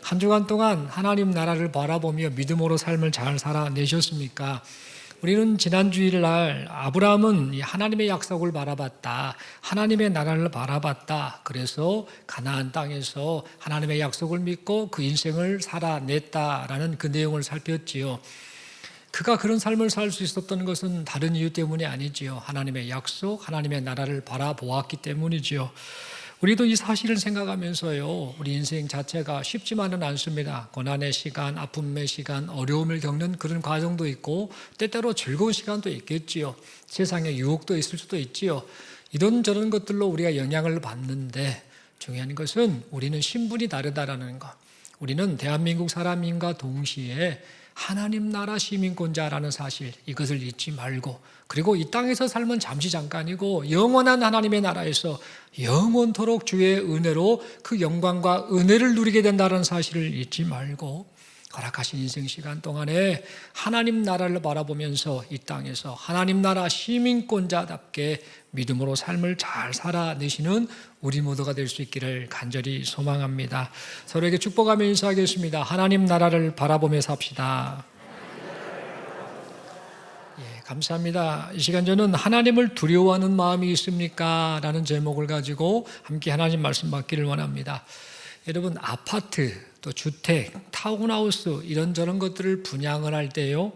한 주간 동안 하나님 나라를 바라보며 믿음으로 삶을 잘 살아내셨습니까? 우리는 지난 주일날 아브라함은 하나님의 약속을 바라봤다. 하나님의 나라를 바라봤다. 그래서 가나안 땅에서 하나님의 약속을 믿고 그 인생을 살아냈다라는 그 내용을 살폈지요. 그가 그런 삶을 살 수 있었던 것은 다른 이유 때문이 아니지요. 하나님의 약속, 하나님의 나라를 바라보았기 때문이지요. 우리도 이 사실을 생각하면서요, 우리 인생 자체가 쉽지만은 않습니다. 고난의 시간, 아픔의 시간, 어려움을 겪는 그런 과정도 있고 때때로 즐거운 시간도 있겠지요. 세상에 유혹도 있을 수도 있지요. 이런저런 것들로 우리가 영향을 받는데 중요한 것은 우리는 신분이 다르다라는 것. 우리는 대한민국 사람인과 동시에 하나님 나라 시민권자라는 사실, 이것을 잊지 말고, 그리고 이 땅에서 삶은 잠시 잠깐이고 영원한 하나님의 나라에서 영원토록 주의 은혜로 그 영광과 은혜를 누리게 된다는 사실을 잊지 말고 허락하신 인생 시간 동안에 하나님 나라를 바라보면서 이 땅에서 하나님 나라 시민권자답게 믿음으로 삶을 잘 살아내시는 우리 모두가 될 수 있기를 간절히 소망합니다. 서로에게 축복하며 인사하겠습니다. 하나님 나라를 바라보며 삽시다. 감사합니다. 이 시간 저는 하나님을 두려워하는 마음이 있습니까? 라는 제목을 가지고 함께 하나님 말씀 받기를 원합니다. 여러분, 아파트, 또 주택, 타운하우스 이런저런 것들을 분양을 할 때요,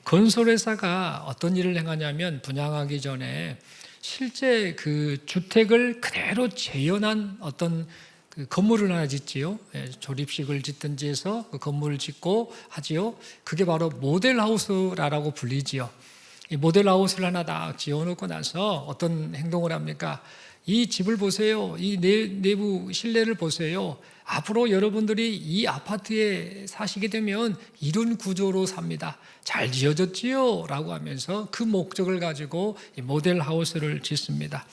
건설회사가 어떤 일을 행하냐면 분양하기 전에 실제 그 주택을 그대로 재현한 어떤 그 건물을 하나 짓지요. 조립식을 짓든지 해서 그 건물을 짓고 하지요. 그게 바로 모델하우스라고 불리지요. 이 모델하우스를 하나 딱 지어놓고 나서 어떤 행동을 합니까? 이 집을 보세요. 이 내부 실내를 보세요. 앞으로 여러분들이 이 아파트에 사시게 되면 이런 구조로 삽니다. 잘 지어졌지요? 라고 하면서 그 목적을 가지고 이 모델하우스를 짓습니다.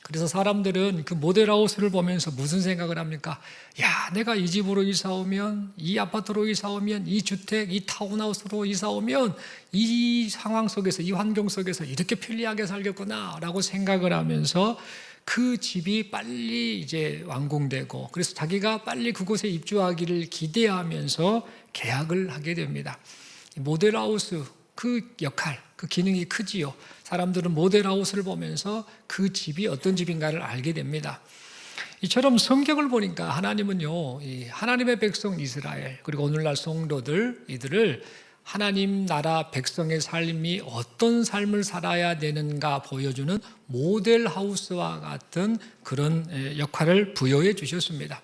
그래서 사람들은 그 모델하우스를 보면서 무슨 생각을 합니까? 야, 내가 이 집으로 이사 오면, 이 아파트로 이사 오면, 이 주택, 이 타운하우스로 이사 오면 이 상황 속에서, 이 환경 속에서 이렇게 편리하게 살겠구나 라고 생각을 하면서 그 집이 빨리 이제 완공되고, 그래서 자기가 빨리 그곳에 입주하기를 기대하면서 계약을 하게 됩니다. 모델하우스 그 역할, 그 기능이 크지요. 사람들은 모델하우스를 보면서 그 집이 어떤 집인가를 알게 됩니다. 이처럼 성경을 보니까 하나님은요, 이 하나님의 백성 이스라엘, 그리고 오늘날 성도들, 이들을 하나님 나라 백성의 삶이 어떤 삶을 살아야 되는가 보여주는 모델하우스와 같은 그런 역할을 부여해 주셨습니다.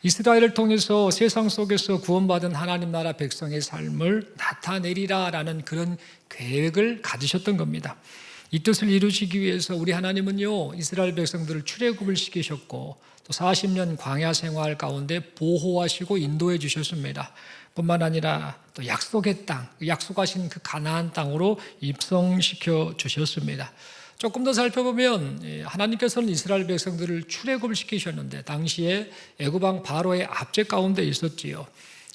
이스라엘을 통해서 세상 속에서 구원받은 하나님 나라 백성의 삶을 나타내리라라는 그런 계획을 가지셨던 겁니다. 이 뜻을 이루시기 위해서 우리 하나님은요, 이스라엘 백성들을 출애굽을 시키셨고 또 40년 광야 생활 가운데 보호하시고 인도해 주셨습니다. 뿐만 아니라 또 약속의 땅, 약속하신 그 가나안 땅으로 입성시켜 주셨습니다. 조금 더 살펴보면 하나님께서는 이스라엘 백성들을 출애굽을 시키셨는데 당시에 애굽 왕 바로의 압제 가운데 있었지요.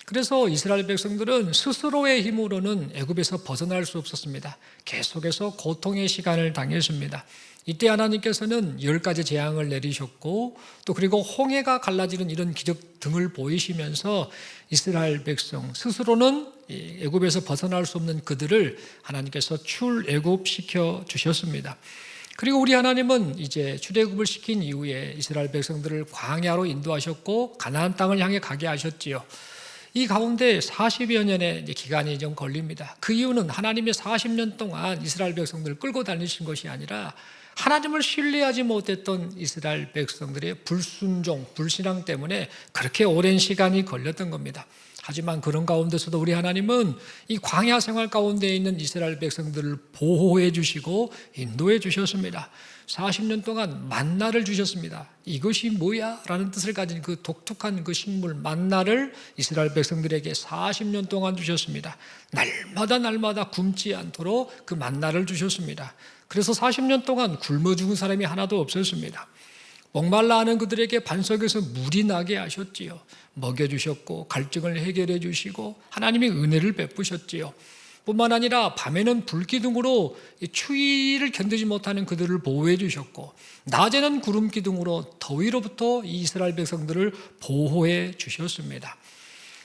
그래서 이스라엘 백성들은 스스로의 힘으로는 애굽에서 벗어날 수 없었습니다. 계속해서 고통의 시간을 당했습니다. 이때 하나님께서는 10가지 재앙을 내리셨고 또 그리고 홍해가 갈라지는 이런 기적 등을 보이시면서 이스라엘 백성 스스로는 애굽에서 벗어날 수 없는 그들을 하나님께서 출애굽시켜 주셨습니다. 그리고 우리 하나님은 이제 출애굽을 시킨 이후에 이스라엘 백성들을 광야로 인도하셨고 가나안 땅을 향해 가게 하셨지요. 이 가운데 40여 년의 기간이 좀 걸립니다. 그 이유는 하나님의 40년 동안 이스라엘 백성들을 끌고 다니신 것이 아니라 하나님을 신뢰하지 못했던 이스라엘 백성들의 불순종, 불신앙 때문에 그렇게 오랜 시간이 걸렸던 겁니다. 하지만 그런 가운데서도 우리 하나님은 이 광야 생활 가운데 있는 이스라엘 백성들을 보호해 주시고 인도해 주셨습니다. 40년 동안 만나를 주셨습니다. 이것이 뭐야? 라는 뜻을 가진 그 독특한 그 식물 만나를 이스라엘 백성들에게 40년 동안 주셨습니다. 날마다 굶지 않도록 그 만나를 주셨습니다. 그래서 40년 동안 굶어 죽은 사람이 하나도 없었습니다. 목말라 하는 그들에게 반석에서 물이 나게 하셨지요. 먹여주셨고 갈증을 해결해 주시고 하나님의 은혜를 베푸셨지요. 뿐만 아니라 밤에는 불기둥으로 추위를 견디지 못하는 그들을 보호해 주셨고, 낮에는 구름기둥으로 더위로부터 이 이스라엘 백성들을 보호해 주셨습니다.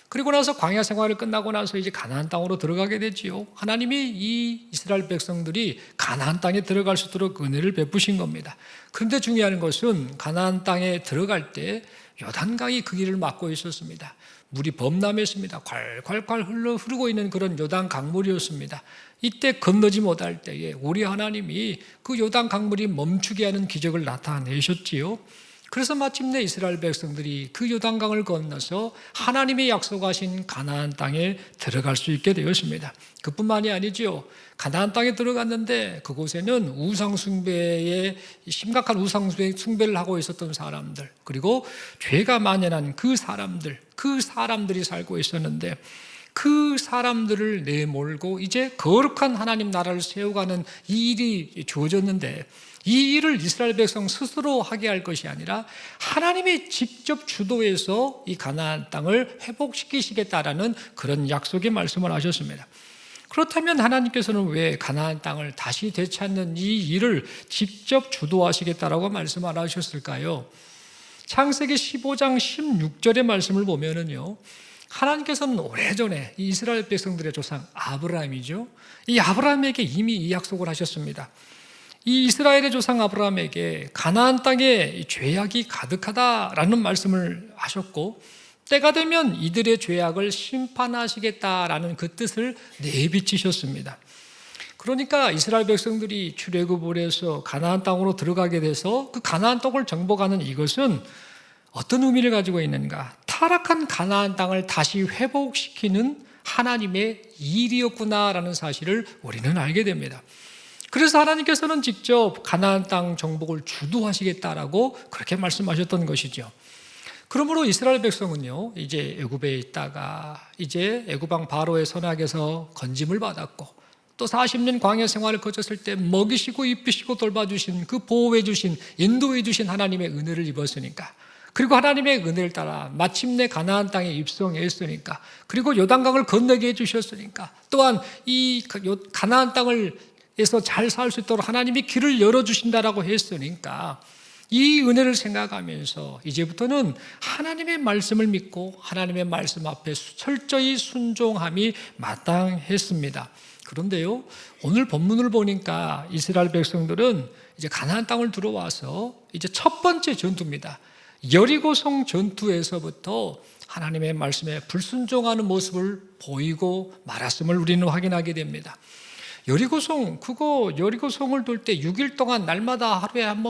그리고 나서 광야 생활을 끝나고 나서 이제 가나안 땅으로 들어가게 되지요. 하나님이 이 이스라엘 백성들이 가나안 땅에 들어갈 수 있도록 은혜를 베푸신 겁니다. 그런데 중요한 것은 가나안 땅에 들어갈 때 요단강이 그 길을 막고 있었습니다. 물이 범람했습니다. 콸콸콸 흐르고 있는 그런 요단 강물이었습니다. 이때 건너지 못할 때에 우리 하나님이 그 요단 강물이 멈추게 하는 기적을 나타내셨지요. 그래서 마침내 이스라엘 백성들이 그 요단강을 건너서 하나님이 약속하신 가나안 땅에 들어갈 수 있게 되었습니다. 그뿐만이 아니죠. 가나안 땅에 들어갔는데 그곳에는 우상숭배에 심각한 우상숭배를 하고 있었던 사람들, 그리고 죄가 만연한 그 사람들이 살고 있었는데, 그 사람들을 내몰고 이제 거룩한 하나님 나라를 세워가는 이 일이 주어졌는데, 이 일을 이스라엘 백성 스스로 하게 할 것이 아니라 하나님이 직접 주도해서 이 가나안 땅을 회복시키시겠다라는 그런 약속의 말씀을 하셨습니다. 그렇다면 하나님께서는 왜 가나안 땅을 다시 되찾는 이 일을 직접 주도하시겠다라고 말씀 안 하셨을까요? 창세기 15장 16절의 말씀을 보면은요, 하나님께서는 오래전에 이 이스라엘 백성들의 조상 아브라함이죠. 이 아브라함에게 이미 이 약속을 하셨습니다. 이 이스라엘의 조상 아브라함에게 가나안 땅에 죄악이 가득하다라는 말씀을 하셨고, 때가 되면 이들의 죄악을 심판하시겠다라는 그 뜻을 내비치셨습니다. 그러니까 이스라엘 백성들이 출애굽을 해서 가나안 땅으로 들어가게 돼서 그 가나안 땅을 정복하는 이것은 어떤 의미를 가지고 있는가? 타락한 가나안 땅을 다시 회복시키는 하나님의 일이었구나라는 사실을 우리는 알게 됩니다. 그래서 하나님께서는 직접 가나안 땅 정복을 주도하시겠다라고 그렇게 말씀하셨던 것이죠. 그러므로 이스라엘 백성은요, 이제 애굽에 있다가 이제 애굽 왕 바로의 선악에서 건짐을 받았고, 또 40년 광야 생활을 거쳤을 때 먹이시고 입히시고 돌봐주신, 그 보호해주신, 인도해주신 하나님의 은혜를 입었으니까, 그리고 하나님의 은혜를 따라 마침내 가나안 땅에 입성했으니까, 그리고 요단강을 건너게 해주셨으니까, 또한 이 가나안 땅을 에서 잘 살 수 있도록 하나님이 길을 열어주신다라고 했으니까, 이 은혜를 생각하면서 이제부터는 하나님의 말씀을 믿고 하나님의 말씀 앞에 철저히 순종함이 마땅했습니다. 그런데요, 오늘 본문을 보니까 이스라엘 백성들은 이제 가나안 땅을 들어와서 이제 첫 번째 전투입니다. 여리고성 전투에서부터 하나님의 말씀에 불순종하는 모습을 보이고 말았음을 우리는 확인하게 됩니다. 여리고성을 돌 때 6일 동안 날마다 하루에 한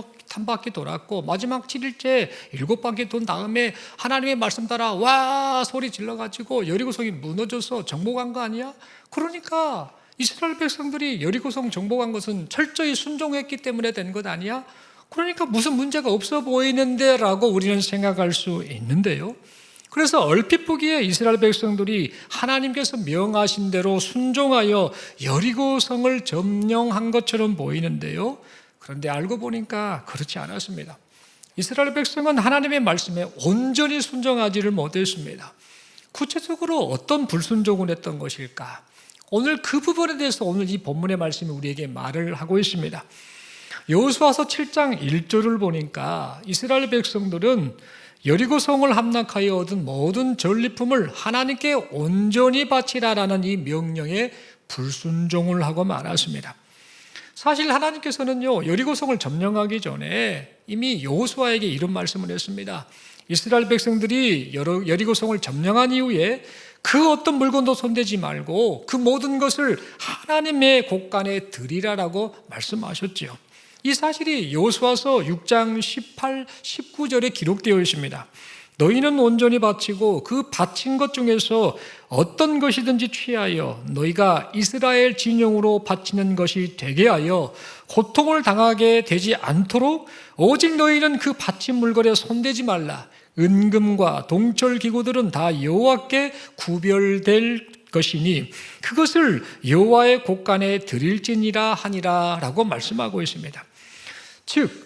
바퀴 돌았고, 마지막 7일째 7바퀴 돈 다음에 하나님의 말씀 따라 와 소리 질러가지고 여리고성이 무너져서 정복한 거 아니야? 그러니까 이스라엘 백성들이 여리고성 정복한 것은 철저히 순종했기 때문에 된 것 아니야? 그러니까 무슨 문제가 없어 보이는데 라고 우리는 생각할 수 있는데요, 그래서 얼핏 보기에 이스라엘 백성들이 하나님께서 명하신 대로 순종하여 여리고성을 점령한 것처럼 보이는데요, 그런데 알고 보니까 그렇지 않았습니다. 이스라엘 백성은 하나님의 말씀에 온전히 순종하지를 못했습니다. 구체적으로 어떤 불순종을 했던 것일까? 오늘 그 부분에 대해서 오늘 이 본문의 말씀이 우리에게 말을 하고 있습니다. 여호수아서 7장 1절을 보니까 이스라엘 백성들은 여리고성을 함락하여 얻은 모든 전리품을 하나님께 온전히 바치라라는 이 명령에 불순종을 하고 말았습니다. 사실 하나님께서는요, 여리고성을 점령하기 전에 이미 여호수아에게 이런 말씀을 했습니다. 이스라엘 백성들이 여리고성을 점령한 이후에 그 어떤 물건도 손대지 말고 그 모든 것을 하나님의 곳간에 드리라라고 말씀하셨죠. 이 사실이 여호수아서 6장 18, 19절에 기록되어 있습니다. 너희는 온전히 바치고 그 바친 것 중에서 어떤 것이든지 취하여 너희가 이스라엘 진영으로 바치는 것이 되게 하여 고통을 당하게 되지 않도록 오직 너희는 그 바친 물건에 손대지 말라. 은금과 동철 기구들은 다 여호와께 구별될 것이니 그것을 여호와의 곳간에 드릴지니라 하니라 라고 말씀하고 있습니다. 즉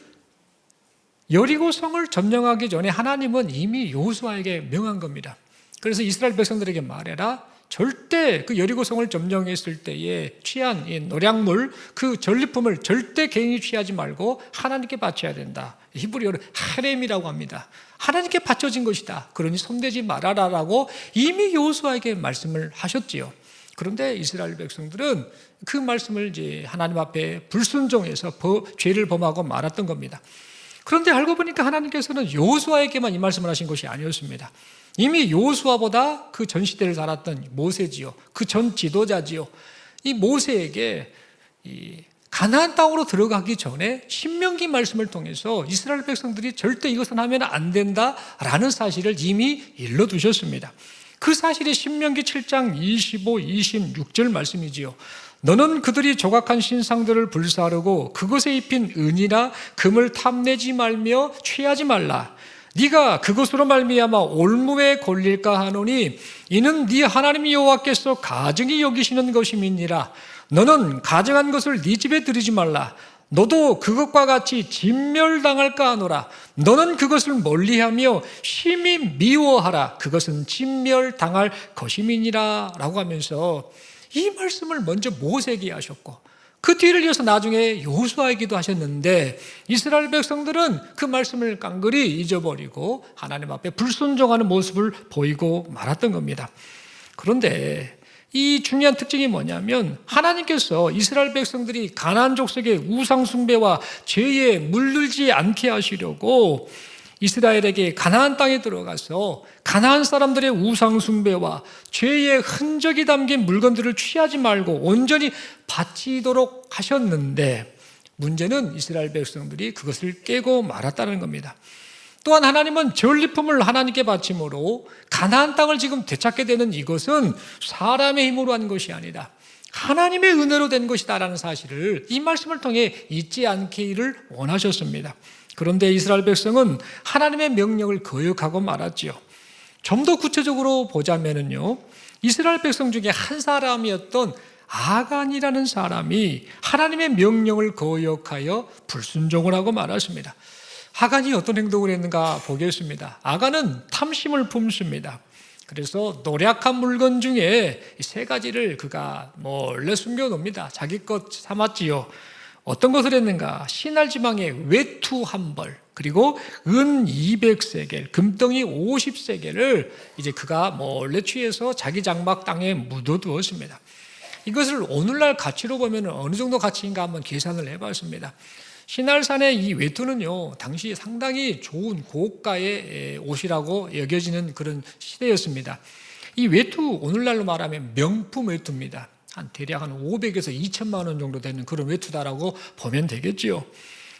여리고성을 점령하기 전에 하나님은 이미 여호수아에게 명한 겁니다. 그래서 이스라엘 백성들에게 말해라. 절대 그 여리고성을 점령했을 때에 취한 이 노략물, 그 전리품을 절대 개인이 취하지 말고 하나님께 바쳐야 된다. 히브리어로 하렘이라고 합니다. 하나님께 바쳐진 것이다. 그러니 손대지 말아라라고 이미 여호수아에게 말씀을 하셨지요. 그런데 이스라엘 백성들은 그 말씀을 이제 하나님 앞에 불순종해서 죄를 범하고 말았던 겁니다. 그런데 알고 보니까 하나님께서는 여호수아에게만 이 말씀을 하신 것이 아니었습니다. 이미 여호수아보다 그 전 시대를 살았던 모세지요, 그 전 지도자지요, 이 모세에게 이 가나안 땅으로 들어가기 전에 신명기 말씀을 통해서 이스라엘 백성들이 절대 이것은 하면 안 된다라는 사실을 이미 일러두셨습니다. 그 사실이 신명기 7장 25, 26절 말씀이지요. 너는 그들이 조각한 신상들을 불사르고 그것에 입힌 은이나 금을 탐내지 말며 취하지 말라. 네가 그것으로 말미암아 올무에 걸릴까 하노니 이는 네 하나님 여호와께서 가증히 여기시는 것임이니라. 너는 가증한 것을 네 집에 들이지 말라. 너도 그것과 같이 진멸당할까 하노라. 너는 그것을 멀리하며 심히 미워하라. 그것은 진멸당할 것임이니라 라고 하면서 이 말씀을 먼저 모세에게 하셨고 그 뒤를 이어서 나중에 여호수아에게도 하셨는데 이스라엘 백성들은 그 말씀을 깡그리 잊어버리고 하나님 앞에 불순종하는 모습을 보이고 말았던 겁니다. 그런데 이 중요한 특징이 뭐냐면 하나님께서 이스라엘 백성들이 가나안 족속의 우상 숭배와 죄에 물들지 않게 하시려고 이스라엘에게 가나안 땅에 들어가서 가나안 사람들의 우상 숭배와 죄의 흔적이 담긴 물건들을 취하지 말고 온전히 바치도록 하셨는데 문제는 이스라엘 백성들이 그것을 깨고 말았다는 겁니다. 또한 하나님은 전리품을 하나님께 바침으로 가나안 땅을 지금 되찾게 되는 이것은 사람의 힘으로 한 것이 아니다. 하나님의 은혜로 된 것이다라는 사실을 이 말씀을 통해 잊지 않기를 원하셨습니다. 그런데 이스라엘 백성은 하나님의 명령을 거역하고 말았지요. 좀 더 구체적으로 보자면요, 이스라엘 백성 중에 한 사람이었던 아간이라는 사람이 하나님의 명령을 거역하여 불순종을 하고 말았습니다. 아간이 어떤 행동을 했는가 보겠습니다. 아간은 탐심을 품습니다. 그래서 노략한 물건 중에 세 가지를 그가 몰래 숨겨놓습니다. 자기 것 삼았지요. 어떤 것을 했는가? 신할 지방의 외투 한 벌, 그리고 은 200세겔, 금덩이 50세겔을 이제 그가 몰래 취해서 자기 장막 땅에 묻어두었습니다. 이것을 오늘날 가치로 보면 어느 정도 가치인가 한번 계산을 해봤습니다. 신할산의 이 외투는요, 당시 상당히 좋은 고가의 옷이라고 여겨지는 그런 시대였습니다. 이 외투, 오늘날로 말하면 명품 외투입니다. 대략 한 500에서 2천만 원 정도 되는 그런 외투다라고 보면 되겠지요.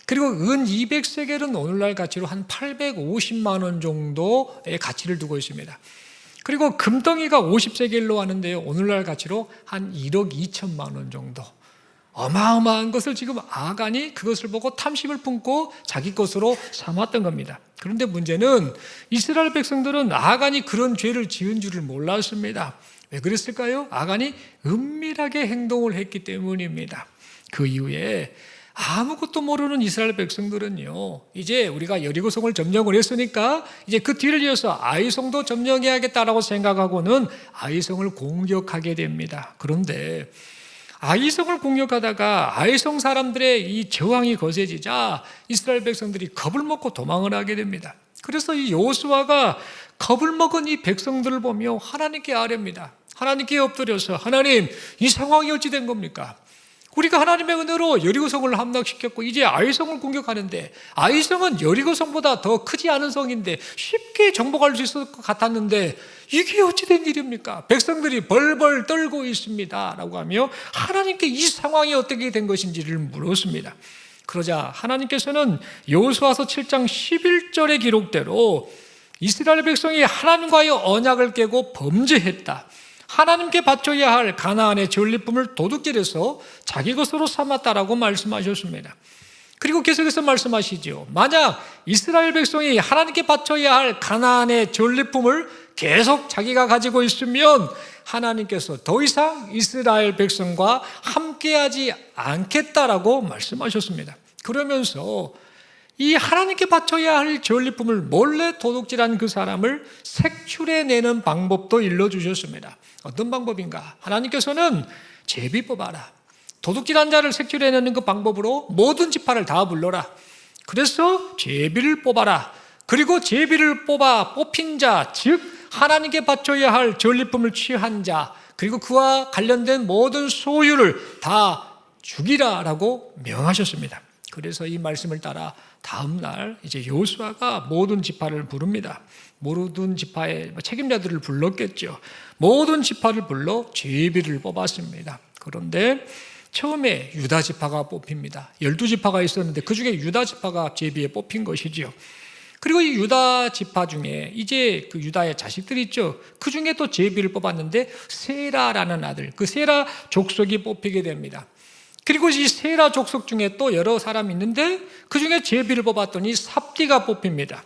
그리고 은 200세겔은 오늘날 가치로 한 850만 원 정도의 가치를 두고 있습니다. 그리고 금덩이가 50세겔로 하는데요, 오늘날 가치로 한 1억 2천만 원 정도. 어마어마한 것을 지금 아간이 그것을 보고 탐심을 품고 자기 것으로 삼았던 겁니다. 그런데 문제는 이스라엘 백성들은 아간이 그런 죄를 지은 줄을 몰랐습니다. 왜 그랬을까요? 아간이 은밀하게 행동을 했기 때문입니다. 그 이후에 아무것도 모르는 이스라엘 백성들은요, 이제 우리가 여리고성을 점령을 했으니까 이제 그 뒤를 이어서 아이성도 점령해야겠다라고 생각하고는 아이성을 공격하게 됩니다. 그런데 아이성을 공격하다가 아이성 사람들의 이 저항이 거세지자 이스라엘 백성들이 겁을 먹고 도망을 하게 됩니다. 그래서 이 여호수아가 겁을 먹은 이 백성들을 보며 하나님께 아뢰입니다. 하나님께 엎드려서 하나님, 이 상황이 어찌 된 겁니까? 우리가 하나님의 은혜로 여리고성을 함락시켰고 이제 아이성을 공격하는데 아이성은 여리고성보다 더 크지 않은 성인데 쉽게 정복할 수 있을 것 같았는데 이게 어찌 된 일입니까? 백성들이 벌벌 떨고 있습니다 라고 하며 하나님께 이 상황이 어떻게 된 것인지를 물었습니다. 그러자 하나님께서는 여호수아서 7장 11절의 기록대로 이스라엘 백성이 하나님과의 언약을 깨고 범죄했다, 하나님께 바쳐야 할 가나안의 전리품을 도둑질해서 자기 것으로 삼았다라고 말씀하셨습니다. 그리고 계속해서 말씀하시죠. 만약 이스라엘 백성이 하나님께 바쳐야 할 가나안의 전리품을 계속 자기가 가지고 있으면 하나님께서 더 이상 이스라엘 백성과 함께하지 않겠다라고 말씀하셨습니다. 그러면서 이 하나님께 바쳐야 할 전리품을 몰래 도둑질한 그 사람을 색출해내는 방법도 일러주셨습니다. 어떤 방법인가? 하나님께서는 제비 뽑아라. 도둑질한 자를 색출해내는 그 방법으로 모든 지파를 다 불러라. 그래서 제비를 뽑아라. 그리고 제비를 뽑힌 자, 즉 하나님께 바쳐야 할 전리품을 취한 자, 그리고 그와 관련된 모든 소유를 다 죽이라라고 명하셨습니다. 그래서 이 말씀을 따라 다음 날 이제 여호수아가 모든 지파를 부릅니다. 모든 지파의 책임자들을 불렀겠죠. 모든 지파를 불러 제비를 뽑았습니다. 그런데 처음에 유다 지파가 뽑힙니다. 12지파가 있었는데 그 중에 유다 지파가 제비에 뽑힌 것이지요. 그리고 이 유다 지파 중에 이제 그 유다의 자식들이 있죠. 그 중에 또 제비를 뽑았는데 세라라는 아들, 그 세라 족속이 뽑히게 됩니다. 그리고 이 세라 족속 중에 또 여러 사람이 있는데 그 중에 제비를 뽑았더니 삽디가 뽑힙니다.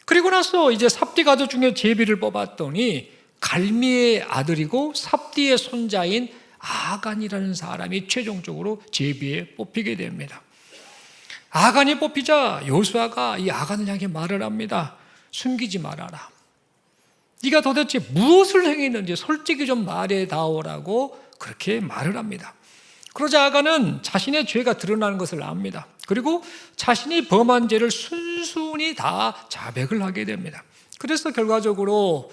그리고 나서 이제 삽디 가족 중에 제비를 뽑았더니 갈미의 아들이고 삽디의 손자인 아간이라는 사람이 최종적으로 제비에 뽑히게 됩니다. 아간이 뽑히자 여호수아가 이 아간을 향해 말을 합니다. 숨기지 말아라. 네가 도대체 무엇을 행했는지 솔직히 좀 말해다오라고 그렇게 말을 합니다. 그러자 아간은 자신의 죄가 드러나는 것을 압니다. 그리고 자신이 범한 죄를 순순히 다 자백을 하게 됩니다. 그래서 결과적으로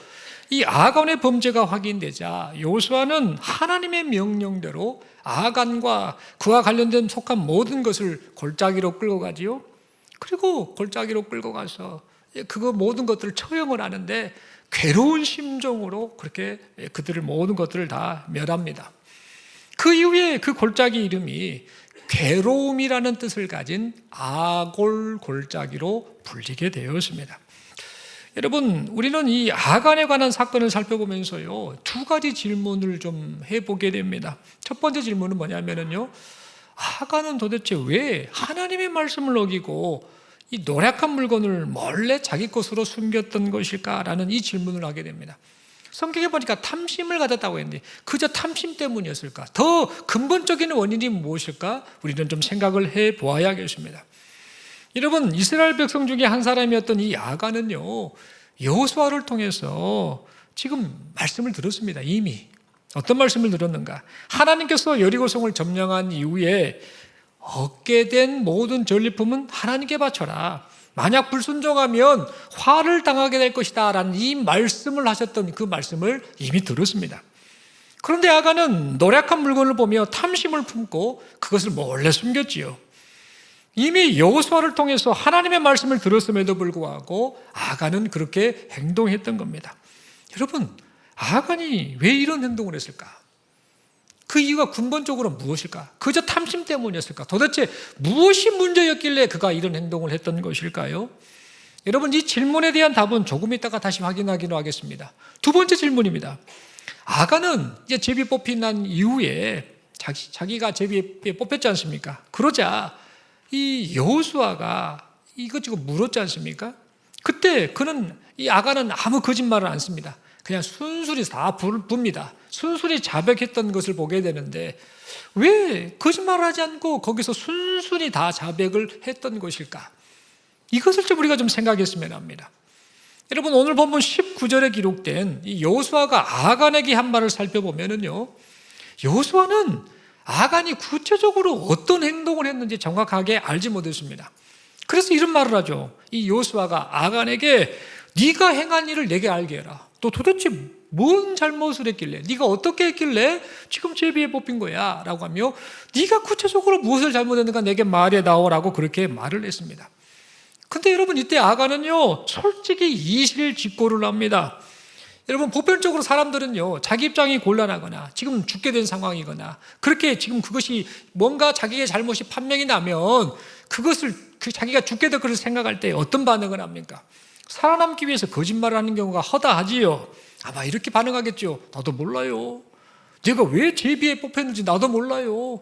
이 아간의 범죄가 확인되자 여호수아는 하나님의 명령대로 아간과 그와 관련된 속한 모든 것을 골짜기로 끌고 가지요. 그리고 골짜기로 끌고 가서 그거 모든 것들을 처형을 하는데 괴로운 심정으로 그렇게 그들을 모든 것들을 다 멸합니다. 그 이후에 그 골짜기 이름이 괴로움이라는 뜻을 가진 아골 골짜기로 불리게 되었습니다. 여러분, 우리는 이 아간에 관한 사건을 살펴보면서요, 두 가지 질문을 좀 해보게 됩니다. 첫 번째 질문은 뭐냐면요, 아간은 도대체 왜 하나님의 말씀을 어기고 이 노략한 물건을 몰래 자기 것으로 숨겼던 것일까라는 이 질문을 하게 됩니다. 성경에 보니까 탐심을 가졌다고 했는데 그저 탐심 때문이었을까? 더 근본적인 원인이 무엇일까? 우리는 좀 생각을 해보아야겠습니다. 여러분, 이스라엘 백성 중에 한 사람이었던 이 아간은요, 여호수아를 통해서 지금 말씀을 들었습니다. 이미 어떤 말씀을 들었는가? 하나님께서 여리고성을 점령한 이후에 얻게 된 모든 전리품은 하나님께 바쳐라. 만약 불순종하면 화를 당하게 될 것이다 라는 이 말씀을 하셨던 그 말씀을 이미 들었습니다. 그런데 아간은 노략한 물건을 보며 탐심을 품고 그것을 몰래 숨겼지요. 이미 여호수아를 통해서 하나님의 말씀을 들었음에도 불구하고 아간은 그렇게 행동했던 겁니다. 여러분, 아간이 왜 이런 행동을 했을까? 그 이유가 근본적으로 무엇일까? 그저 탐심 때문이었을까? 도대체 무엇이 문제였길래 그가 이런 행동을 했던 것일까요? 여러분, 이 질문에 대한 답은 조금 있다가 다시 확인하기로 하겠습니다. 두 번째 질문입니다. 아간은 이제 제비 뽑힌 난 이후에 자기가 제비에 뽑혔지 않습니까? 그러자 이 여호수아가 이것저것 물었지 않습니까? 그때 이 아간은 아무 거짓말을 안 씁니다. 그냥 순순히 다 붑니다. 순순히 자백했던 것을 보게 되는데 왜 거짓말을 하지 않고 거기서 순순히 다 자백을 했던 것일까? 이것을 좀 우리가 좀 생각했으면 합니다. 여러분, 오늘 본문 19절에 기록된 이 여호수아가 아간에게 한 말을 살펴보면요, 여호수아는 아간이 구체적으로 어떤 행동을 했는지 정확하게 알지 못했습니다. 그래서 이런 말을 하죠. 이 여호수아가 아간에게 네가 행한 일을 내게 알게 해라. 너 도대체 뭔 잘못을 했길래, 네가 어떻게 했길래 지금 제비에 뽑힌 거야 라고 하며 네가 구체적으로 무엇을 잘못했는가 내게 말해다오라고 그렇게 말을 했습니다. 근데 여러분, 이때 아간은요 솔직히 이실직고를 합니다. 여러분, 보편적으로 사람들은요 자기 입장이 곤란하거나 지금 죽게 된 상황이거나 그렇게 지금 그것이 뭔가 자기의 잘못이 판명이 나면 그것을 자기가 죽게 될 것을 생각할 때 어떤 반응을 합니까? 살아남기 위해서 거짓말을 하는 경우가 허다하지요. 아마 이렇게 반응하겠죠. 나도 몰라요. 내가 왜 제비에 뽑혔는지 나도 몰라요.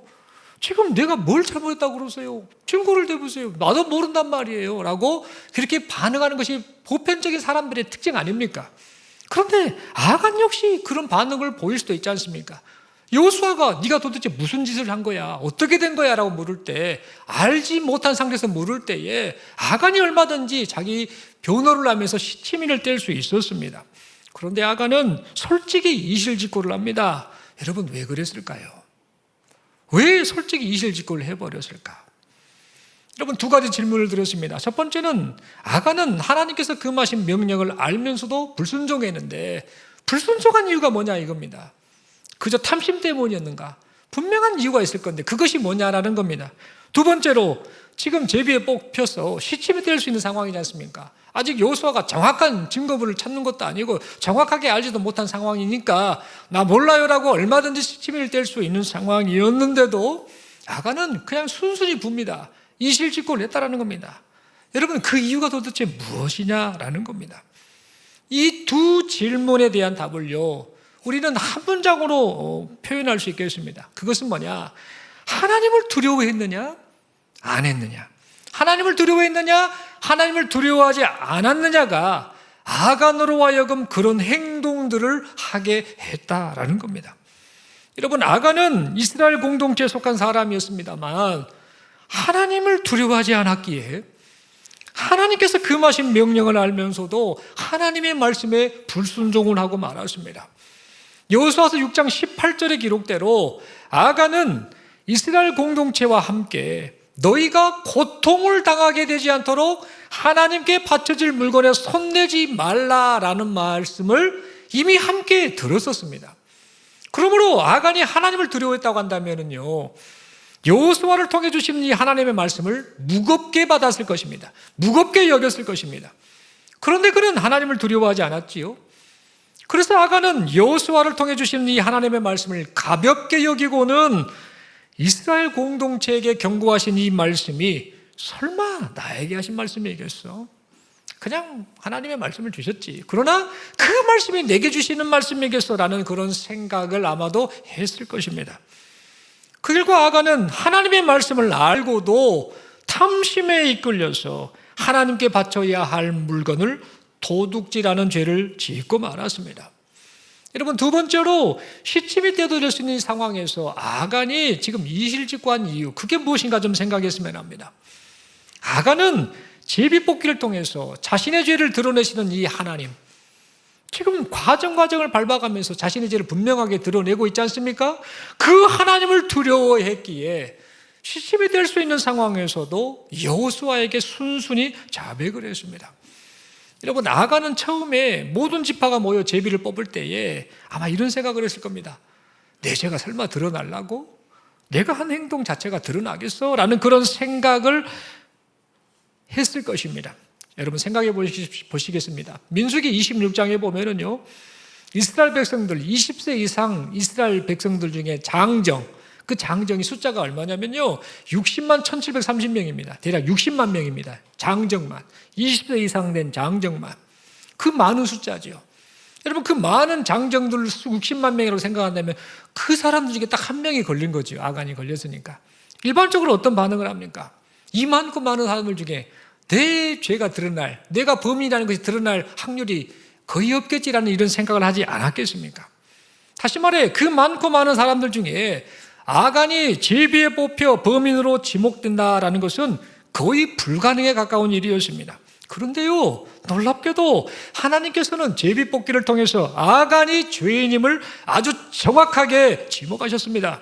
지금 내가 뭘 잘못했다고 그러세요? 증거를 대보세요. 나도 모른단 말이에요 라고 그렇게 반응하는 것이 보편적인 사람들의 특징 아닙니까? 그런데 아간 역시 그런 반응을 보일 수도 있지 않습니까? 여호수아가 네가 도대체 무슨 짓을 한 거야? 어떻게 된 거야? 라고 물을 때, 알지 못한 상태에서 물을 때에 아간이 얼마든지 자기 변호를 하면서 시치미를 뗄 수 있었습니다. 그런데 아간은 솔직히 이실직고를 합니다. 여러분, 왜 그랬을까요? 왜 솔직히 이실직고를 해버렸을까? 여러분, 두 가지 질문을 드렸습니다. 첫 번째는 아간은 하나님께서 금하신 명령을 알면서도 불순종했는데, 불순종한 이유가 뭐냐 이겁니다. 그저 탐심 때문이었는가? 분명한 이유가 있을 건데 그것이 뭐냐라는 겁니다. 두 번째로, 지금 제비에 뽑혀서 시침이 될 수 있는 상황이지 않습니까? 아직 여호수아가 정확한 증거물을 찾는 것도 아니고 정확하게 알지도 못한 상황이니까 나 몰라요라고 얼마든지 시침을 뗄 수 있는 상황이었는데도 아간은 그냥 순순히 붑니다. 이실직고를 했다라는 겁니다. 여러분, 그 이유가 도대체 무엇이냐라는 겁니다. 이 두 질문에 대한 답을요, 우리는 한 문장으로 표현할 수 있겠습니다. 그것은 뭐냐? 하나님을 두려워했느냐? 안 했느냐? 하나님을 두려워했느냐? 하나님을 두려워하지 않았느냐가 아간으로 하여금 그런 행동들을 하게 했다라는 겁니다. 여러분, 아간은 이스라엘 공동체에 속한 사람이었습니다만 하나님을 두려워하지 않았기에 하나님께서 금하신 명령을 알면서도 하나님의 말씀에 불순종을 하고 말았습니다. 여호수아서 6장 18절의 기록대로 아간은 이스라엘 공동체와 함께 너희가 고통을 당하게 되지 않도록 하나님께 바쳐질 물건에 손대지 말라라는 말씀을 이미 함께 들었었습니다. 그러므로 아간이 하나님을 두려워했다고 한다면요, 여호수아를 통해 주신 이 하나님의 말씀을 무겁게 받았을 것입니다. 무겁게 여겼을 것입니다. 그런데 그는 하나님을 두려워하지 않았지요. 그래서 아간은 여호수아를 통해 주신 이 하나님의 말씀을 가볍게 여기고는 이스라엘 공동체에게 경고하신 이 말씀이 설마 나에게 하신 말씀이겠어? 그냥 하나님의 말씀을 주셨지. 그러나 그 말씀이 내게 주시는 말씀이겠어라는 그런 생각을 아마도 했을 것입니다. 그 결과 아간은 하나님의 말씀을 알고도 탐심에 이끌려서 하나님께 바쳐야 할 물건을 도둑질하는 죄를 짓고 말았습니다. 여러분, 두 번째로 시침이 떼어질 수 있는 상황에서 아간이 지금 이실직고한 이유, 그게 무엇인가 좀 생각했으면 합니다. 아간은 제비뽑기를 통해서 자신의 죄를 드러내시는 이 하나님, 지금 과정을 밟아가면서 자신의 죄를 분명하게 드러내고 있지 않습니까? 그 하나님을 두려워했기에 시침이 될 수 있는 상황에서도 여호수아에게 순순히 자백을 했습니다. 여러분, 아간은 처음에 모든 지파가 모여 제비를 뽑을 때에 아마 이런 생각을 했을 겁니다. 내 죄가 설마 드러나려고? 내가 한 행동 자체가 드러나겠어? 라는 그런 생각을 했을 것입니다. 여러분, 생각해 보시겠습니다. 민수기 26장에 보면은요, 이스라엘 백성들, 20세 이상 이스라엘 백성들 중에 장정, 그 장정이 숫자가 얼마냐면요, 60만 1730명입니다. 대략 60만 명입니다. 장정만. 20세 이상 된 장정만. 그 많은 숫자죠. 여러분, 그 많은 장정들 60만 명이라고 생각한다면 그 사람들 중에 딱 한 명이 걸린 거죠. 아간이 걸렸으니까. 일반적으로 어떤 반응을 합니까? 이 많고 많은 사람들 중에 내 죄가 드러날, 내가 범인이라는 것이 드러날 확률이 거의 없겠지라는 이런 생각을 하지 않았겠습니까? 다시 말해, 그 많고 많은 사람들 중에 아간이 제비에 뽑혀 범인으로 지목된다라는 것은 거의 불가능에 가까운 일이었습니다. 그런데요, 놀랍게도 하나님께서는 제비 뽑기를 통해서 아간이 죄인임을 아주 정확하게 지목하셨습니다.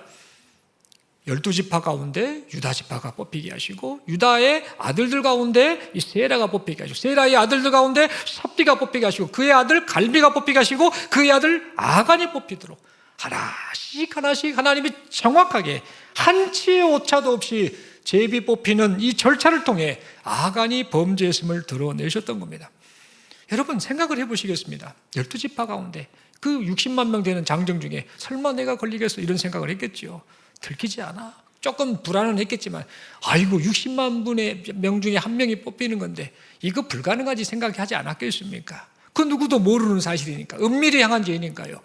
12지파 가운데 유다지파가 뽑히게 하시고, 유다의 아들들 가운데 이 세라가 뽑히게 하시고, 세라의 아들들 가운데 삽디가 뽑히게 하시고, 그의 아들 갈미가 뽑히게 하시고, 그의 아들 아간이 뽑히도록 하나씩 하나님이 정확하게 한치의 오차도 없이 제비 뽑히는 이 절차를 통해 아간이 범죄했음을 드러내셨던 겁니다. 여러분, 생각을 해보시겠습니다. 12지파 가운데 그 60만 명 되는 장정 중에 설마 내가 걸리겠어? 이런 생각을 했겠지요. 들키지 않아. 조금 불안은 했겠지만, 아이고 60만 분의 명 중에 한 명이 뽑히는 건데 이거 불가능하지 생각하지 않았겠습니까? 그 누구도 모르는 사실이니까, 은밀히 향한 죄니까요.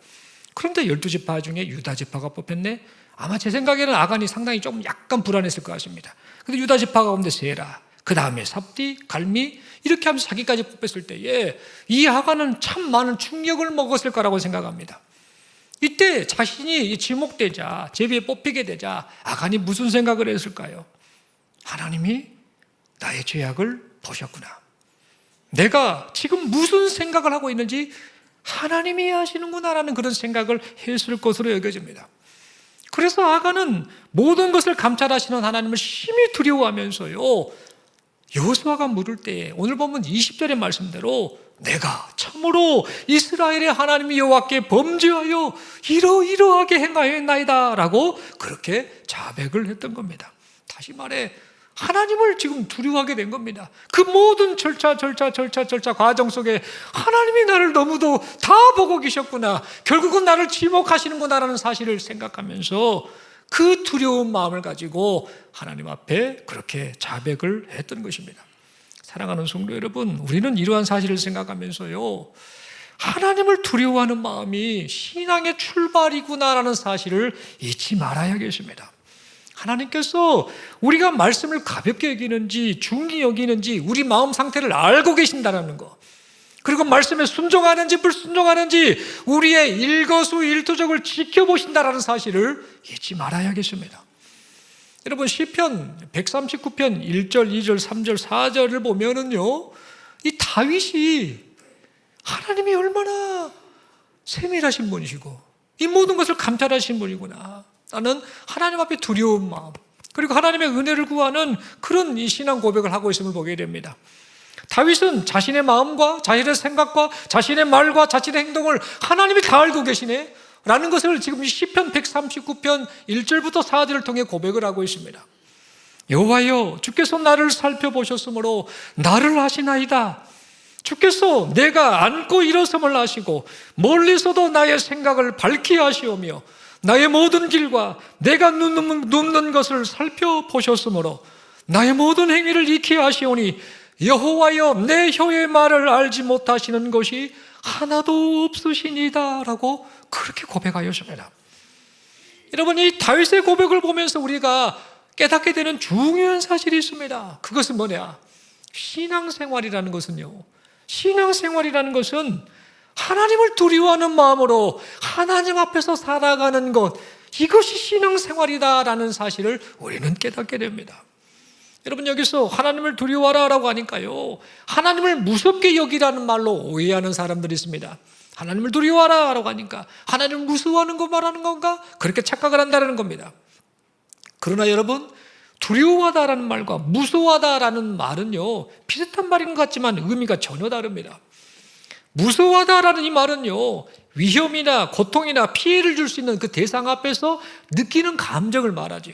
그런데 12지파 중에 유다지파가 뽑혔네? 아마 제 생각에는 아간이 상당히 좀 약간 불안했을 것 같습니다. 근데 유다지파 가운데 세라, 그 다음에 삽디, 갈미, 이렇게 하면서 자기까지 뽑혔을 때에 이 아간은 참 많은 충격을 먹었을 거라고 생각합니다. 이때 자신이 지목되자, 제비에 뽑히게 되자 아간이 무슨 생각을 했을까요? 하나님이 나의 죄악을 보셨구나. 내가 지금 무슨 생각을 하고 있는지 하나님이 하시는구나라는 그런 생각을 했을 것으로 여겨집니다. 그래서 아간은 모든 것을 감찰하시는 하나님을 심히 두려워하면서요, 여호수아가 물을 때에 오늘 보면 20절의 말씀대로 내가 참으로 이스라엘의 하나님 여호와께 범죄하여 이러이러하게 행하였나이다 라고 그렇게 자백을 했던 겁니다. 다시 말해 하나님을 지금 두려워하게 된 겁니다. 그 모든 절차 과정 속에 하나님이 나를 너무도 다 보고 계셨구나, 결국은 나를 지목하시는구나라는 사실을 생각하면서 그 두려운 마음을 가지고 하나님 앞에 그렇게 자백을 했던 것입니다. 사랑하는 성도 여러분, 우리는 이러한 사실을 생각하면서요, 하나님을 두려워하는 마음이 신앙의 출발이구나라는 사실을 잊지 말아야겠습니다. 하나님께서 우리가 말씀을 가볍게 여기는지 중히 여기는지 우리 마음 상태를 알고 계신다는 거, 그리고 말씀에 순종하는지 불순종하는지 우리의 일거수일투족을 지켜보신다는 사실을 잊지 말아야겠습니다. 여러분, 시편 139편 1절, 2절, 3절, 4절을 보면은요, 이 다윗이 하나님이 얼마나 세밀하신 분이시고 이 모든 것을 감찰하신 분이구나 라는 하나님 앞에 두려운 마음, 그리고 하나님의 은혜를 구하는 그런 이 신앙 고백을 하고 있음을 보게 됩니다. 다윗은 자신의 마음과 자신의 생각과 자신의 말과 자신의 행동을 하나님이 다 알고 계시네 라는 것을 지금 시편 139편 1절부터 4절을 통해 고백을 하고 있습니다. 여호와여, 주께서 나를 살펴보셨으므로 나를 아시나이다. 주께서 내가 앉고 일어섬을 아시고 멀리서도 나의 생각을 밝히 아시오며 나의 모든 길과 내가 눕는 것을 살펴보셨으므로 나의 모든 행위를 익히 아시오니 여호와여, 내 혀의 말을 알지 못하시는 것이 하나도 없으시니다 라고 그렇게 고백하였습니다. 여러분, 이 다윗의 고백을 보면서 우리가 깨닫게 되는 중요한 사실이 있습니다. 그것은 뭐냐? 신앙생활이라는 것은요, 신앙생활이라는 것은 하나님을 두려워하는 마음으로 하나님 앞에서 살아가는 것, 이것이 신앙생활이다라는 사실을 우리는 깨닫게 됩니다. 여러분, 여기서 하나님을 두려워하라고 하니까요, 하나님을 무섭게 여기라는 말로 오해하는 사람들이 있습니다. 하나님을 두려워하라고 하니까 하나님을 무서워하는 거 말하는 건가? 그렇게 착각을 한다는 겁니다. 그러나 여러분, 두려워하다라는 말과 무서워하다라는 말은요, 비슷한 말인 것 같지만 의미가 전혀 다릅니다. 무서워하다라는 이 말은요, 위험이나 고통이나 피해를 줄 수 있는 그 대상 앞에서 느끼는 감정을 말하죠.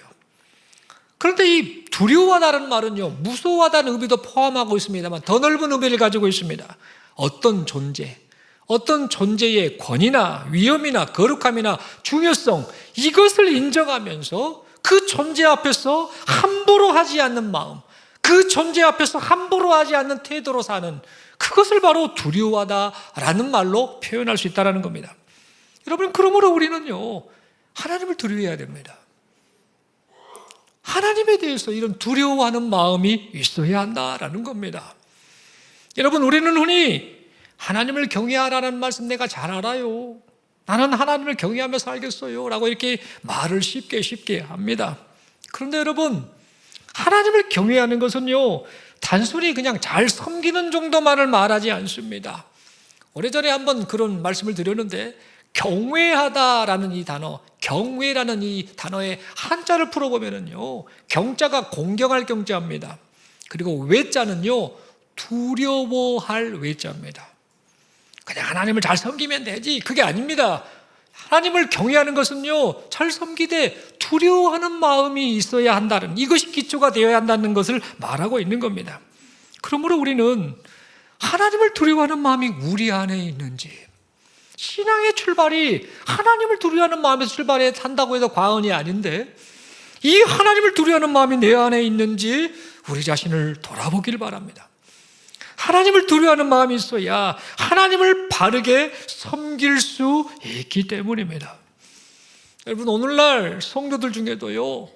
그런데 이 두려워하다는 말은요, 무서워하다는 의미도 포함하고 있습니다만 더 넓은 의미를 가지고 있습니다. 어떤 존재, 어떤 존재의 권위나 위험이나 거룩함이나 중요성, 이것을 인정하면서 그 존재 앞에서 함부로 하지 않는 마음, 그 존재 앞에서 함부로 하지 않는 태도로 사는, 그것을 바로 두려워하다라는 말로 표현할 수 있다는 겁니다. 여러분, 그러므로 우리는요, 하나님을 두려워해야 됩니다. 하나님에 대해서 이런 두려워하는 마음이 있어야 한다라는 겁니다. 여러분, 우리는 흔히 하나님을 경외하라는 말씀 내가 잘 알아요, 나는 하나님을 경외하며 살겠어요 라고 이렇게 말을 쉽게 합니다. 그런데 여러분, 하나님을 경외하는 것은요, 단순히 그냥 잘 섬기는 정도만을 말하지 않습니다. 오래전에 한번 그런 말씀을 드렸는데, 경외하다라는 이 단어, 경외라는 이 단어의 한자를 풀어보면요, 경자가 공경할 경자입니다. 그리고 외자는요, 두려워할 외자입니다. 그냥 하나님을 잘 섬기면 되지, 그게 아닙니다. 하나님을 경외하는 것은요, 잘 섬기되 두려워하는 마음이 있어야 한다는, 이것이 기초가 되어야 한다는 것을 말하고 있는 겁니다. 그러므로 우리는 하나님을 두려워하는 마음이 우리 안에 있는지, 신앙의 출발이 하나님을 두려워하는 마음에서 출발해 한다고 해도 과언이 아닌데, 이 하나님을 두려워하는 마음이 내 안에 있는지 우리 자신을 돌아보길 바랍니다. 하나님을 두려워하는 마음이 있어야 하나님을 바르게 섬길 수 있기 때문입니다. 여러분, 오늘날 성도들 중에도요,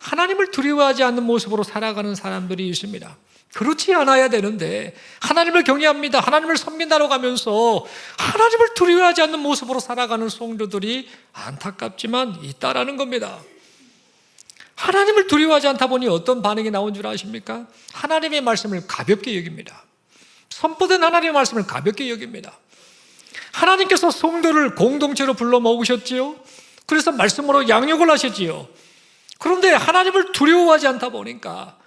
하나님을 두려워하지 않는 모습으로 살아가는 사람들이 있습니다. 그렇지 않아야 되는데 하나님을 경외합니다, 하나님을 섬긴다고 하면서 하나님을 두려워하지 않는 모습으로 살아가는 성도들이 안타깝지만 있다라는 겁니다. 하나님을 두려워하지 않다 보니 어떤 반응이 나온 줄 아십니까? 하나님의 말씀을 가볍게 여깁니다. 선포된 하나님의 말씀을 가볍게 여깁니다. 하나님께서 성도를 공동체로 불러 모으셨지요. 그래서 말씀으로 양육을 하셨지요. 그런데 하나님을 두려워하지 않다 보니까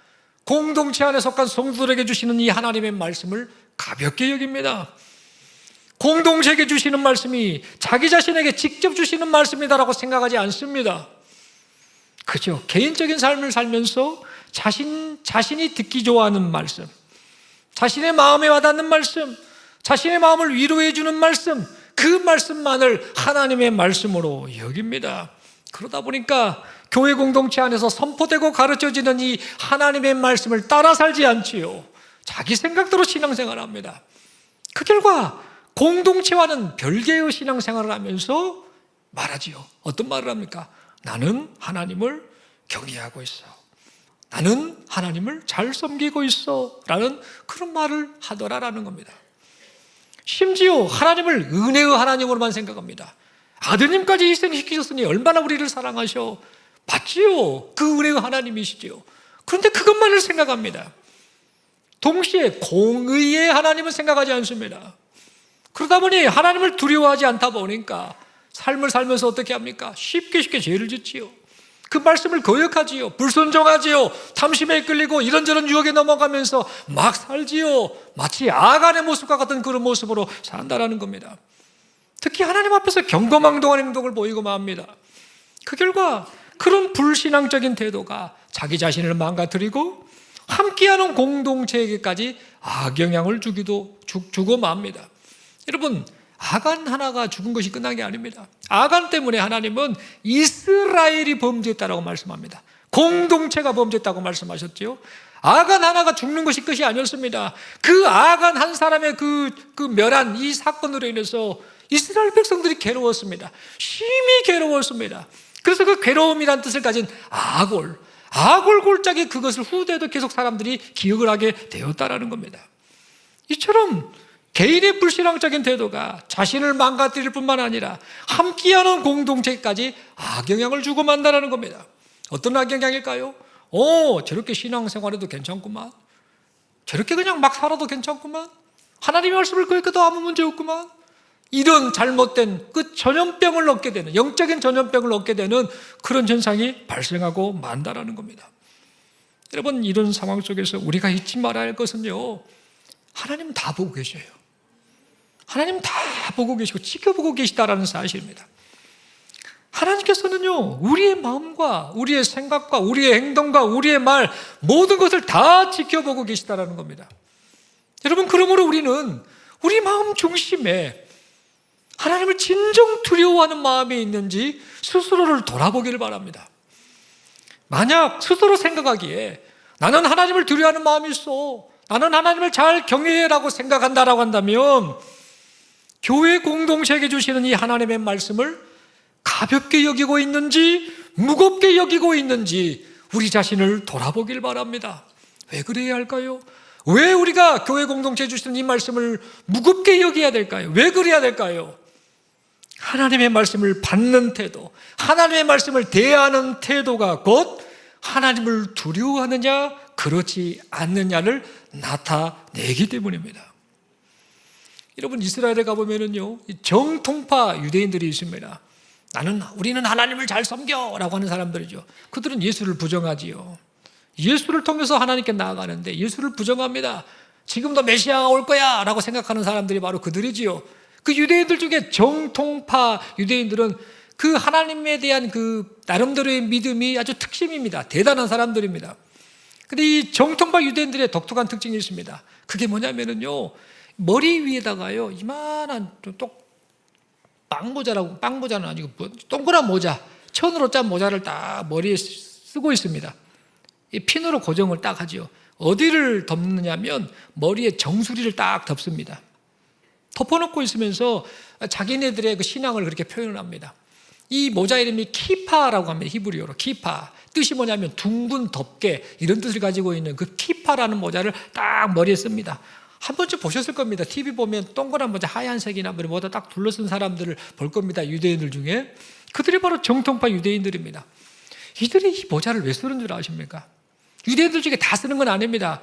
공동체 안에 속한 성도들에게 주시는 이 하나님의 말씀을 가볍게 여깁니다. 공동체에게 주시는 말씀이 자기 자신에게 직접 주시는 말씀이다라고 생각하지 않습니다. 그죠? 개인적인 삶을 살면서 자신이 듣기 좋아하는 말씀, 자신의 마음에 와닿는 말씀, 자신의 마음을 위로해 주는 말씀, 그 말씀만을 하나님의 말씀으로 여깁니다. 그러다 보니까 교회 공동체 안에서 선포되고 가르쳐지는 이 하나님의 말씀을 따라 살지 않지요. 자기 생각대로 신앙생활을 합니다. 그 결과 공동체와는 별개의 신앙생활을 하면서 말하지요. 어떤 말을 합니까? 나는 하나님을 경외하고 있어, 나는 하나님을 잘 섬기고 있어 라는 그런 말을 하더라라는 겁니다. 심지어 하나님을 은혜의 하나님으로만 생각합니다. 아드님까지 희생시키셨으니 얼마나 우리를 사랑하셔. 맞지요? 그 은혜의 하나님이시지요. 그런데 그것만을 생각합니다. 동시에 공의의 하나님은 생각하지 않습니다. 그러다 보니 하나님을 두려워하지 않다 보니까 삶을 살면서 어떻게 합니까? 쉽게 죄를 짓지요. 그 말씀을 거역하지요. 불순종하지요. 탐심에 끌리고 이런저런 유혹에 넘어가면서 막 살지요. 마치 아간의 모습과 같은 그런 모습으로 산다라는 겁니다. 특히 하나님 앞에서 경거망동한 행동을 보이고 맙니다. 그 결과 그런 불신앙적인 태도가 자기 자신을 망가뜨리고 함께하는 공동체에게까지 악영향을 주고 맙니다. 여러분, 아간 하나가 죽은 것이 끝난 게 아닙니다. 아간 때문에 하나님은 이스라엘이 범죄했다라고 말씀합니다. 공동체가 범죄했다고 말씀하셨지요. 아간 하나가 죽는 것이 끝이 아니었습니다. 그 아간 한 사람의 그 멸한 이 사건으로 인해서 이스라엘 백성들이 괴로웠습니다. 심히 괴로웠습니다. 그래서 그 괴로움이란 뜻을 가진 아골 골짜기, 그것을 후대에도 계속 사람들이 기억을 하게 되었다라는 겁니다. 이처럼 개인의 불신앙적인 태도가 자신을 망가뜨릴 뿐만 아니라 함께하는 공동체까지 악영향을 주고 만다라는 겁니다. 어떤 악영향일까요? 저렇게 신앙생활해도 괜찮구만, 저렇게 그냥 막 살아도 괜찮구만, 하나님의 말씀을 거역해도 아무 문제 없구만, 이런 잘못된 그 전염병을 얻게 되는, 영적인 전염병을 얻게 되는 그런 현상이 발생하고 만다라는 겁니다. 여러분, 이런 상황 속에서 우리가 잊지 말아야 할 것은요, 하나님은 다 보고 계셔요. 하나님은 다 보고 계시고 지켜보고 계시다라는 사실입니다. 하나님께서는요, 우리의 마음과 우리의 생각과 우리의 행동과 우리의 말, 모든 것을 다 지켜보고 계시다라는 겁니다. 여러분, 그러므로 우리는 우리 마음 중심에 하나님을 진정 두려워하는 마음이 있는지 스스로를 돌아보기를 바랍니다. 만약 스스로 생각하기에 나는 하나님을 두려워하는 마음이 있어, 나는 하나님을 잘 경외해라고 생각한다라고 한다면 교회 공동체에게 주시는 이 하나님의 말씀을 가볍게 여기고 있는지 무겁게 여기고 있는지 우리 자신을 돌아보길 바랍니다. 왜 그래야 할까요? 왜 우리가 교회 공동체에 주시는 이 말씀을 무겁게 여겨야 될까요? 왜 그래야 될까요? 하나님의 말씀을 받는 태도, 하나님의 말씀을 대하는 태도가 곧 하나님을 두려워하느냐 그렇지 않느냐를 나타내기 때문입니다. 여러분, 이스라엘에 가보면은요, 정통파 유대인들이 있습니다. 우리는 하나님을 잘 섬겨라고 하는 사람들이죠. 그들은 예수를 부정하지요. 예수를 통해서 하나님께 나아가는데 예수를 부정합니다. 지금도 메시아가 올 거야 라고 생각하는 사람들이 바로 그들이지요. 그 유대인들 중에 정통파 유대인들은 그 하나님에 대한 그 나름대로의 믿음이 아주 특심입니다. 대단한 사람들입니다. 근데 이 정통파 유대인들의 독특한 특징이 있습니다. 그게 뭐냐면은요, 머리 위에다가요, 이만한 빵모자는 아니고 동그란 모자, 천으로 짠 모자를 딱 머리에 쓰고 있습니다. 이 핀으로 고정을 딱 하죠. 어디를 덮느냐면 머리에 정수리를 딱 덮습니다. 덮어놓고 있으면서 자기네들의 그 신앙을 그렇게 표현합니다. 이 모자 이름이 키파라고 합니다. 히브리어로 키파. 뜻이 뭐냐면 둥근 덮개, 이런 뜻을 가지고 있는 그 키파라는 모자를 딱 머리에 씁니다. 한 번쯤 보셨을 겁니다. TV 보면 동그란 모자 하얀색이나 모자 딱 둘러쓴 사람들을 볼 겁니다. 유대인들 중에. 그들이 바로 정통파 유대인들입니다. 이들이 이 모자를 왜 쓰는 줄 아십니까? 유대인들 중에 다 쓰는 건 아닙니다.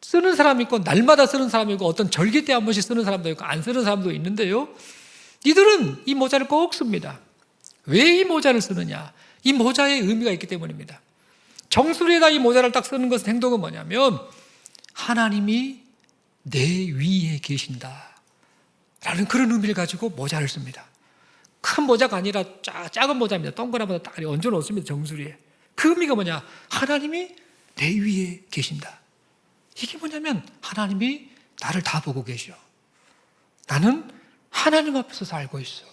쓰는 사람이 있고 날마다 쓰는 사람이 있고 어떤 절기 때 한 번씩 쓰는 사람도 있고 안 쓰는 사람도 있는데요. 이들은 이 모자를 꼭 씁니다. 왜 이 모자를 쓰느냐? 이 모자의 의미가 있기 때문입니다. 정수리에다 이 모자를 딱 쓰는 것은 행동은 뭐냐면 하나님이 내 위에 계신다 라는 그런 의미를 가지고 모자를 씁니다. 큰 모자가 아니라 작은 모자입니다. 동그란 모자 딱 얹어 놓습니다. 정수리에. 그 의미가 뭐냐? 하나님이 내 위에 계신다. 이게 뭐냐면 하나님이 나를 다 보고 계셔. 나는 하나님 앞에서 살고 있어.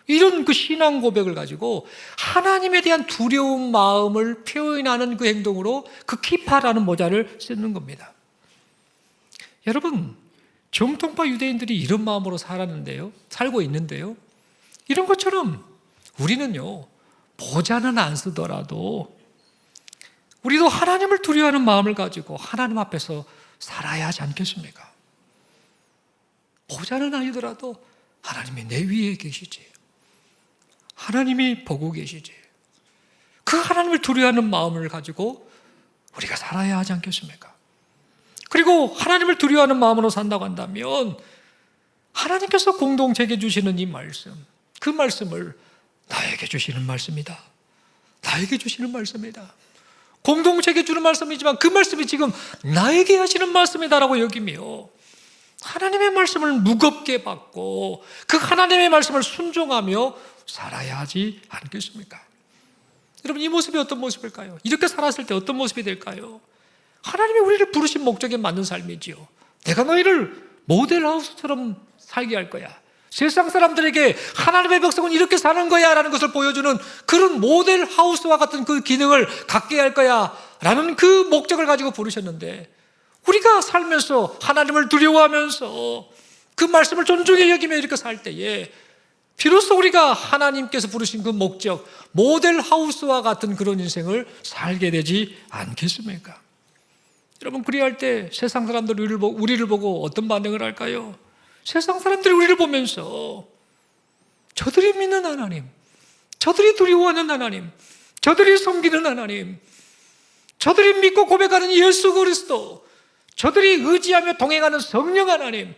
이런 그 신앙 고백을 가지고 하나님에 대한 두려운 마음을 표현하는 그 행동으로 그 키파라는 모자를 쓰는 겁니다. 여러분, 정통파 유대인들이 이런 마음으로 살고 있는데요. 이런 것처럼 우리는요, 모자는 안 쓰더라도 우리도 하나님을 두려워하는 마음을 가지고 하나님 앞에서 살아야 하지 않겠습니까? 모자는 아니더라도 하나님이 내 위에 계시지. 하나님이 보고 계시지. 그 하나님을 두려워하는 마음을 가지고 우리가 살아야 하지 않겠습니까? 그리고 하나님을 두려워하는 마음으로 산다고 한다면 하나님께서 공동체에게 주시는 이 말씀, 그 말씀을 나에게 주시는 말씀이다. 나에게 주시는 말씀이다. 공동체에게 주는 말씀이지만 그 말씀이 지금 나에게 하시는 말씀이다라고 여기며 하나님의 말씀을 무겁게 받고 그 하나님의 말씀을 순종하며 살아야 하지 않겠습니까? 여러분, 이 모습이 어떤 모습일까요? 이렇게 살았을 때 어떤 모습이 될까요? 하나님이 우리를 부르신 목적에 맞는 삶이지요. 내가 너희를 모델하우스처럼 살게 할 거야. 세상 사람들에게 하나님의 백성은 이렇게 사는 거야 라는 것을 보여주는 그런 모델하우스와 같은 그 기능을 갖게 할 거야 라는 그 목적을 가지고 부르셨는데, 우리가 살면서 하나님을 두려워하면서 그 말씀을 존중히 여기며 이렇게 살 때에 비로소 우리가 하나님께서 부르신 그 목적, 모델하우스와 같은 그런 인생을 살게 되지 않겠습니까? 여러분, 그리할 때 세상 사람들이 우리를 보고 어떤 반응을 할까요? 세상 사람들이 우리를 보면서 저들이 믿는 하나님, 저들이 두려워하는 하나님, 저들이 섬기는 하나님, 저들이 믿고 고백하는 예수 그리스도, 저들이 의지하며 동행하는 성령 하나님,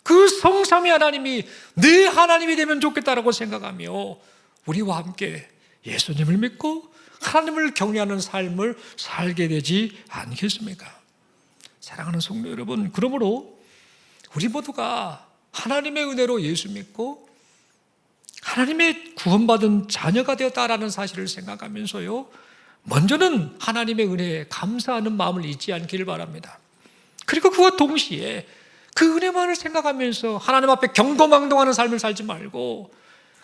그 성삼위 하나님이 내 하나님이 되면 좋겠다라고 생각하며 우리와 함께 예수님을 믿고 하나님을 경외하는 삶을 살게 되지 않겠습니까? 사랑하는 성도 여러분, 그러므로 우리 모두가 하나님의 은혜로 예수 믿고 하나님의 구원받은 자녀가 되었다라는 사실을 생각하면서요, 먼저는 하나님의 은혜에 감사하는 마음을 잊지 않기를 바랍니다. 그리고 그와 동시에 그 은혜만을 생각하면서 하나님 앞에 경거망동하는 삶을 살지 말고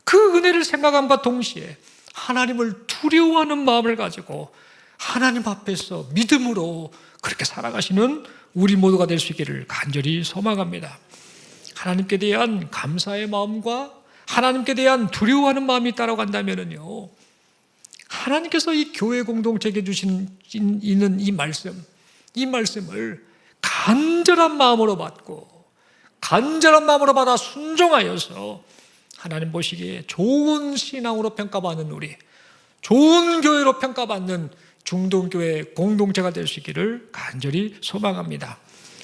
그 은혜를 생각함과 동시에 하나님을 두려워하는 마음을 가지고 하나님 앞에서 믿음으로 그렇게 살아가시는 우리 모두가 될 수 있기를 간절히 소망합니다. 하나님께 대한 감사의 마음과 하나님께 대한 두려워하는 마음이 있다고 한다면요, 하나님께서 이 교회 공동체에게 주신 있는 이 말씀을 간절한 마음으로 받고 간절한 마음으로 받아 순종하여서 하나님 보시기에 좋은 신앙으로 평가받는 우리, 좋은 교회로 평가받는 중동교회 공동체가 될 수 있기를 간절히 소망합니다.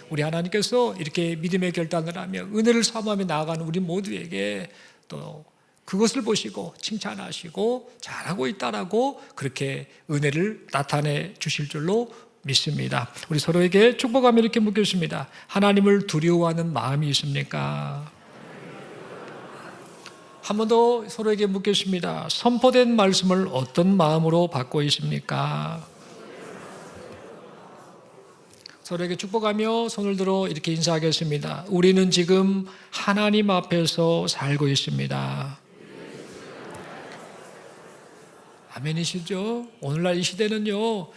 우리 하나님께서 이렇게 믿음의 결단을 하며 은혜를 사모하며 나아가는 우리 모두에게 또 그것을 보시고 칭찬하시고 잘하고 있다라고 그렇게 은혜를 나타내 주실 줄로 믿습니다. 우리 서로에게 축복하며 이렇게 묻겠습니다. 하나님을 두려워하는 마음이 있습니까? 한 번 더 서로에게 묻겠습니다. 선포된 말씀을 어떤 마음으로 받고 있습니까? 서로에게 축복하며 손을 들어 이렇게 인사하겠습니다. 우리는 지금 하나님 앞에서 살고 있습니다. 아멘이시죠? 오늘날 이 시대는요,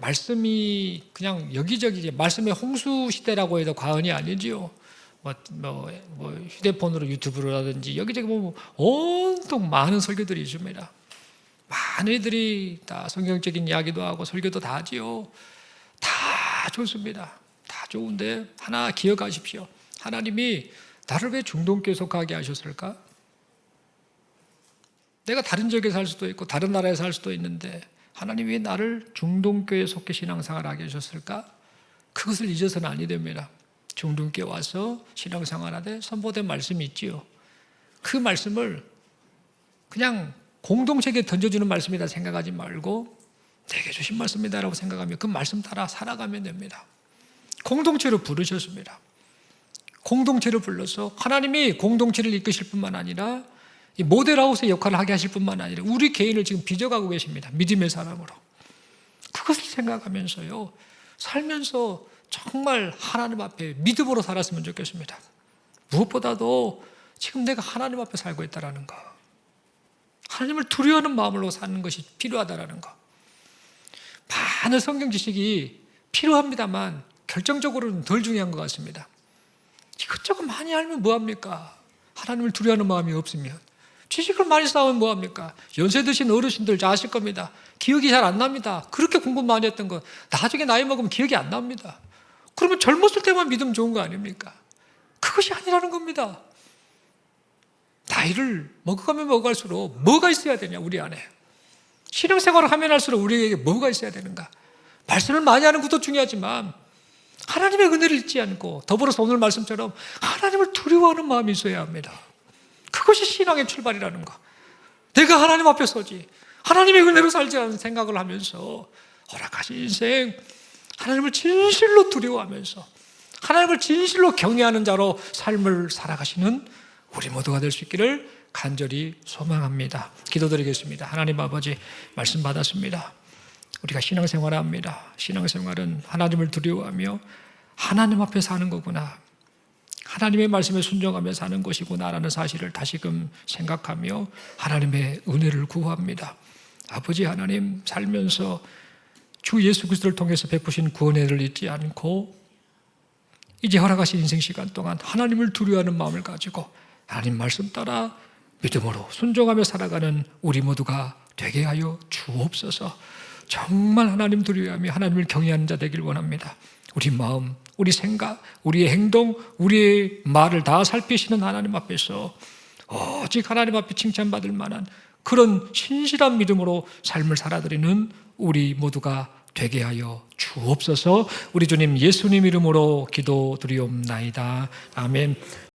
말씀이 그냥 여기저기 말씀의 홍수 시대라고 해도 과언이 아니지요. 휴대폰으로 유튜브로라든지 여기저기 온통 많은 설교들이 있습니다. 많은 이들이 다 성경적인 이야기도 하고 설교도 다 하지요. 다 좋습니다. 다 좋은데 하나 기억하십시오. 하나님이 나를 왜 중동교에 속하게 하셨을까? 내가 다른 지역에 살 수도 있고 다른 나라에 살 수도 있는데 하나님이 왜 나를 중동교에 속해 신앙생활을 하게 하셨을까? 그것을 잊어서는 아니 됩니다. 중동교에 와서 신앙생활하되 선포된 말씀이 있지요. 그 말씀을 그냥 공동체에 던져주는 말씀이다 생각하지 말고 내게 주신 말씀이다라고 생각하며 그 말씀 따라 살아가면 됩니다. 공동체로 부르셨습니다. 공동체를 불러서 하나님이 공동체를 이끄실 뿐만 아니라 이 모델하우스의 역할을 하게 하실 뿐만 아니라 우리 개인을 지금 빚어가고 계십니다. 믿음의 사람으로. 그것을 생각하면서요. 살면서 정말 하나님 앞에 믿음으로 살았으면 좋겠습니다. 무엇보다도 지금 내가 하나님 앞에 살고 있다는 거. 하나님을 두려워하는 마음으로 사는 것이 필요하다는 거. 많은 성경 지식이 필요합니다만 결정적으로는 덜 중요한 것 같습니다. 이것저것 많이 알면 뭐합니까? 하나님을 두려워하는 마음이 없으면. 지식을 많이 쌓으면 뭐합니까? 연세 드신 어르신들 잘 아실 겁니다. 기억이 잘 안 납니다. 그렇게 공부 많이 했던 거 나중에 나이 먹으면 기억이 안 납니다. 그러면 젊었을 때만 믿으면 좋은 거 아닙니까? 그것이 아니라는 겁니다. 나이를 먹어가면 먹어갈수록 뭐가 있어야 되냐 우리 안에. 신앙생활을 하면 할수록 우리에게 뭐가 있어야 되는가. 말씀을 많이 하는 것도 중요하지만 하나님의 은혜를 잊지 않고 더불어서 오늘 말씀처럼 하나님을 두려워하는 마음이 있어야 합니다. 그것이 신앙의 출발이라는 거. 내가 하나님 앞에 서지 하나님의 은혜로 살지 않은 생각을 하면서 허락하신 인생 하나님을 진실로 두려워하면서 하나님을 진실로 경외하는 자로 삶을 살아가시는 우리 모두가 될 수 있기를 간절히 소망합니다. 기도드리겠습니다. 하나님 아버지 말씀 받았습니다. 우리가 신앙생활을 합니다. 신앙생활은 하나님을 두려워하며 하나님 앞에 사는 거구나. 하나님의 말씀에 순종하며 사는 것이구나라는 사실을 다시금 생각하며 하나님의 은혜를 구합니다. 아버지 하나님 살면서 주 예수 그리스도를 통해서 베푸신 구원을 잊지 않고 이제 허락하신 인생 시간 동안 하나님을 두려워하는 마음을 가지고 하나님 말씀 따라 믿음으로 순종하며 살아가는 우리 모두가 되게 하여 주옵소서. 정말 하나님 두려워하며 하나님을 경외하는 자 되길 원합니다. 우리 마음, 우리 생각, 우리의 행동, 우리의 말을 다 살피시는 하나님 앞에서 오직 하나님 앞에 칭찬받을 만한 그런 신실한 믿음으로 삶을 살아드리는 우리 모두가 되게 하여 주옵소서. 우리 주님 예수님 이름으로 기도드리옵나이다. 아멘.